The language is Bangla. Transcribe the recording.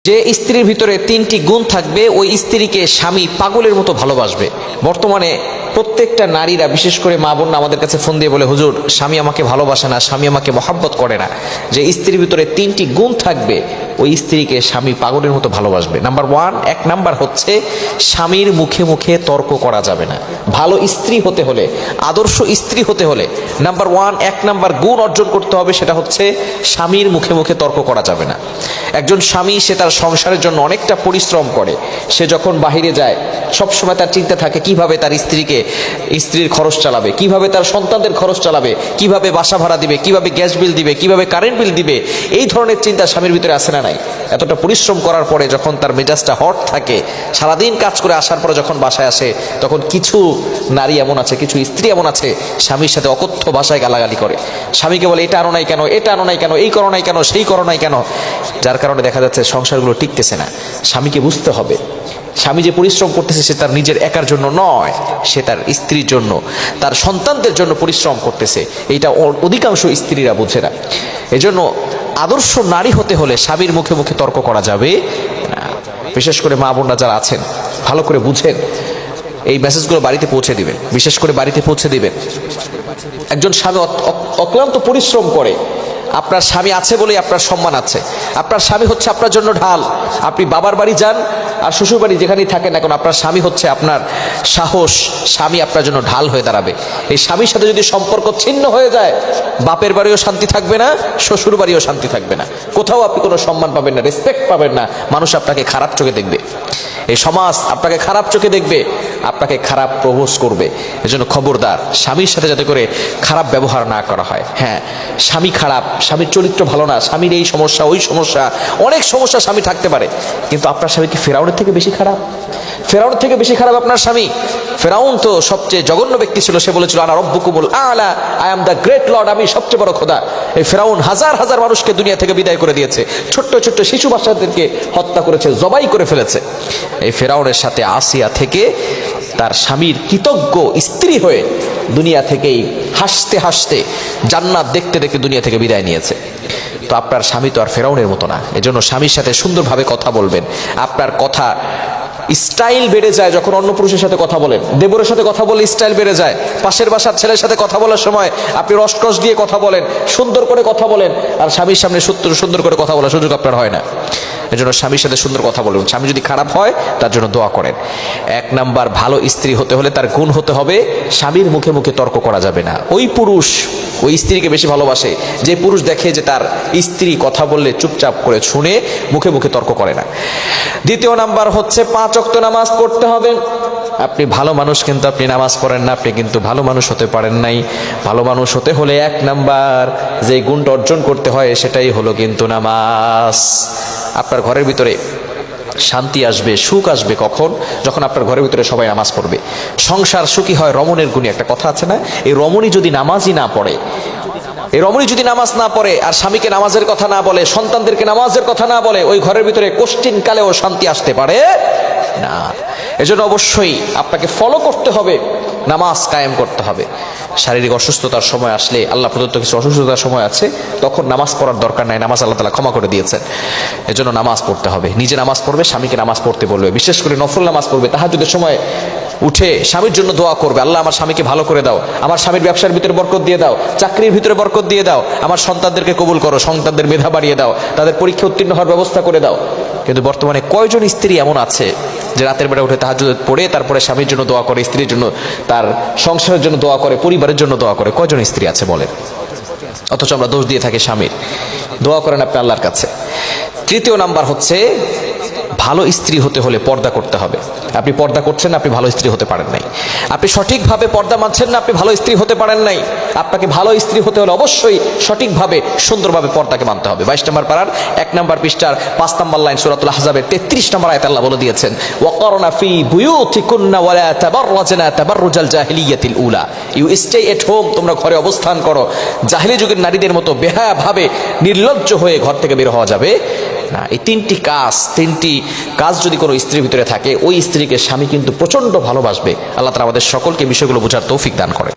যে স্ত্রীর ভিতরে তিনটি গুণ থাকবে ওই স্ত্রীকে স্বামী পাগলের মতো ভালোবাসবে। বর্তমানে প্রত্যেকটা নারীরা, বিশেষ করে মা বোন আমাদের কাছে ফোন দিয়ে বলে, হুজুর স্বামী আমাকে ভালোবাসে না, স্বামী আমাকে মহব্বত করে না। যে স্ত্রীর ভিতরে তিনটি গুণ থাকবে ওই স্ত্রীকে স্বামী পাগলের মতো ভালোবাসবে। নাম্বার ওয়ান, এক নাম্বার হচ্ছে স্বামীর মুখে মুখে তর্ক করা যাবে না। ভালো স্ত্রী হতে হলে, আদর্শ স্ত্রী হতে হলে নাম্বার ওয়ান, এক নাম্বার গুণ অর্জন করতে হবে, সেটা হচ্ছে স্বামীর মুখে মুখে তর্ক করা যাবে না। একজন স্বামী সে তার সংসারের জন্য অনেকটা পরিশ্রম করে। সে যখন বাহিরে যায় সবসময় তার চিন্তা থাকে কিভাবে তার স্ত্রীর খরচ চালাবে, কিভাবে তার সন্তানদের খরচ চালাবে, কিভাবে বাসা ভাড়া দিবে, কিভাবে গ্যাস বিল দিবে, কিভাবে কারেন্ট বিল দিবে। এই ধরনের চিন্তা স্বামীর ভিতরে আসে না নাই? এতটা পরিশ্রম করার পরে যখন তার মেজাজটা হট থাকে, সারাদিন কাজ করে আসার পরে যখন বাসায় আসে, তখন কিছু নারী এমন আছে, কিছু স্ত্রী এমন আছে, স্বামীর সাথে অকথ্য ভাষায় গালাগালি করে। স্বামীকে বলে এটা আনো নাই কেন, এটা আনো নাই কেন, এই করো নাই কেন, সেই করো নাই কেন। যার কারণে দেখা যাচ্ছে সংসারগুলো টিকতেছে না। স্বামীকে বুঝতে হবে স্বামী যে পরিশ্রম করতেছে সে তার নিজের একার জন্য নয়, সে তার স্ত্রীর জন্য, তার সন্তানদের জন্য পরিশ্রম করতেছে। এইটা অধিকাংশ স্ত্রীরা বুঝে না। এজন্য আদর্শ নারী হতে হলে স্বামীর মুখে মুখে তর্ক করা যাবে না। বিশেষ করে মা বোনরা যারা আছেন ভালো করে বুঝেন, এই মেসেজগুলো বাড়িতে পৌঁছে দিবেন, বিশেষ করে বাড়িতে পৌঁছে দিবেন। একজন স্বামী অক্লান্ত পরিশ্রম করে। আপনার স্বামী আছে বলেই আপনার সম্মান আছে। আপনার স্বামী হচ্ছে আপনার জন্য ঢাল। আপনি বাবার বাড়ি যান আর শ্বশুর বাড়ি যেখানেই থাকেন না কেন, আপনার স্বামী হচ্ছে আপনার সাহস। স্বামী আপনার জন্য ঢাল হয়ে দাঁড়াবে। এই স্বামীর সাথে যদি সম্পর্ক ছিন্ন হয়ে যায়, বাপের বাড়িও শান্তি থাকবে না, শ্বশুর বাড়িও শান্তি থাকবে না। কোথাও আপনি কোনো সম্মান পাবেন না, রেসপেক্ট পাবেন না। মানুষ আপনাকে খারাপ চোখে দেখবে, এই সমাজ আপনাকে খারাপ চোখে দেখবে, আপনাকে খারাপ প্রপোজ করবে। এজন্য খবরদার, স্বামীর সাথে যাতে করে খারাপ ব্যবহার না করা হয়। হ্যাঁ, স্বামী খারাপ, স্বামীর চরিত্র ভালো না, স্বামীর এই সমস্যা ওই সমস্যা, অনেক সমস্যা স্বামী থাকতে পারে, কিন্তু আপনার স্বামী কি ফেরাউনের থেকে বেশি খারাপ? ফেরাউনের থেকে বেশি খারাপ আপনার স্বামী? ফেরাউন তো সবচেয়ে জঘন্য ব্যক্তি ছিল। সে বলেছিল আনা রব্বুকুমুল আলা, I am the great Lord, আমি সবচেয়ে বড় খোদা। এই ফেরাউন হাজার হাজার মানুষকে দুনিয়া থেকে বিদায় করে দিয়েছে, ছোট্ট ছোট্ট শিশু বাচ্চাদেরকে হত্যা করেছে, জবাই করে ফেলেছে। এই ফেরাউনের সাথে আসিয়া থেকে তার স্বামীর কৃতজ্ঞ স্ত্রী হয়ে দুনিয়া থেকেই হাসতে হাসতে জান্নাত দেখতে দেখতে দুনিয়া থেকে বিদায় নিয়েছে। তো আপনার স্বামী তো আর ফেরাউনের মতো না। এজন্য স্বামীর সাথে সুন্দরভাবে কথা বলবেন। আপনার কথা স্টাইল বেড়ে যায় যখন অন্য পুরুষের সাথে কথা বলেন। দেবরের সাথে কথা বলে স্টাইল বেড়ে যায়। পাশের বাসার ছেলের সাথে কথা বলার সময় আপনি রসকস দিয়ে কথা বলেন, সুন্দর করে কথা বলেন। আর স্বামীর সামনে সুন্দর করে কথা বলার সুযোগ আপনার হয় না। এজন্য স্বামীর সাথে সুন্দর কথা বলুন। স্বামী যদি খারাপ হয় তার জন্য দোয়া করেন। এক নাম্বার, ভালো স্ত্রী হতে হলে তার গুণ হতে হবে স্বামীর মুখে মুখে তর্ক করা যাবে না। ওই পুরুষ ওই স্ত্রীকে বেশি ভালোবাসে যে পুরুষ দেখে যে তার স্ত্রী কথা বললে চুপচাপ করে শুনে মুখে মুখে তর্ক করে না। দ্বিতীয় নাম্বার হচ্ছে 5 ওয়াক্ত নামাজ পড়তে হবে। আপনি ভালো মানুষ কিন্তু আপনি নামাজ পড়েন না, আপনি কিন্তু ভালো মানুষ হতে পারেন নাই। ভালো মানুষ হতে হলে এক নাম্বার যে গুণটা অর্জন করতে হয় সেটাই হলো কিন্তু নামাজ। আপনার ঘরের ভিতরে শান্তি আসবে, সুখ আসবে কখন? যখন আপনার ঘরের ভিতরে সবাই নামাজ পড়বে। সংসার সুখী হয় রমণীর গুণে, একটা কথা আছে না? এই রমণী যদি নামাজই না পড়ে, এই রমণী যদি নামাজ না পড়ে আর স্বামীকে নামাজের কথা না বলে, সন্তানদেরকে নামাজের কথা না বলে, ওই ঘরের ভিতরে কোশ্চিন কালেও শান্তি আসতে পারে না। এজন্য অবশ্যই আপনাকে ফলো করতে হবে, নামাজ কায়েম করতে হবে। শারীরিক অসুস্থতার সময় আসলে, আল্লাহ প্রদত্ত কিছু অসুস্থতার সময় আছে, তখন নামাজ পড়ার দরকার নাই, নামাজ আল্লাহ তাআলা ক্ষমা করে দিয়েছেন। এজন্য নামাজ পড়তে হবে। নিজে নামাজ পড়বে, স্বামীকে নামাজ পড়তে বলবে। বিশেষ করে নফল নামাজ পড়বে। তাহাজ্জুদের সময় উঠে স্বামীর জন্য দোয়া করবে, আল্লাহ আমার স্বামীকে ভালো করে দাও, আমার স্বামীর ব্যবসার ভিতরে বরকত দিয়ে দাও, চাকরির ভিতরে বরকত দিয়ে দাও, আমার সন্তানদেরকে কবুল করো, সন্তানদের মেধা বাড়িয়ে দাও, তাদের পরীক্ষা উত্তীর্ণ হওয়ার ব্যবস্থা করে দাও। কিন্তু বর্তমানে কয়জন স্ত্রী এমন আছে যে রাতের বেলা উঠে তাহাজ্জুদ পড়ে তারপরে স্বামীর জন্য দোয়া করে, স্ত্রীর জন্য, তার সংসারের জন্য দোয়া করে, পরিবারের জন্য দোয়া করে? কয়জন স্ত্রী আছে বলেন? অথচ আমরা দোষ দিয়ে থাকি স্বামীর। দোয়া করেন আপনি আল্লাহর কাছে। তৃতীয় নাম্বার হচ্ছে ভালো স্ত্রী হতে হলে পর্দা করতে হবে। আপনি পর্দা করছেন না, আপনি ভালো স্ত্রী হতে পারেন নাই। আপনি সঠিকভাবে পর্দা মানছেন না, আপনি ভালো স্ত্রী হতে পারেন নাই। আপনাকে ভালো স্ত্রী হতে হলে অবশ্যই সঠিকভাবে সুন্দরভাবে পর্দাকে মানতে হবে। 22 নম্বর পারার 1 নম্বর পৃষ্ঠার 5 নম্বর লাইন সূরাতুল আহজাবের 33 নম্বর আয়াতে আল্লাহ বলে দিয়েছেন, ওয়াকারনা ফি বুয়ুতিকুন্না ওয়ালা তাবাররাজনা তাবাররুজাল জাহিলিয়াতিল উলা। ইউ স্টে এট হোম, তোমরা ঘরে অবস্থান করো। জাহেলি যুগের নারীদের মতো বেহায়া ভাবে নির্লজ্জ হয়ে ঘর থেকে বের হওয়া যাবে না। এই তিনটি কাজ যদি কোনো স্ত্রীর ভিতরে থাকে, ওই স্ত্রীকে স্বামী কিন্তু প্রচন্ড ভালোবাসবে। আল্লাহ তাআলা আমাদের সকলকে বিষয়গুলো বোঝার তৌফিক দান করেন।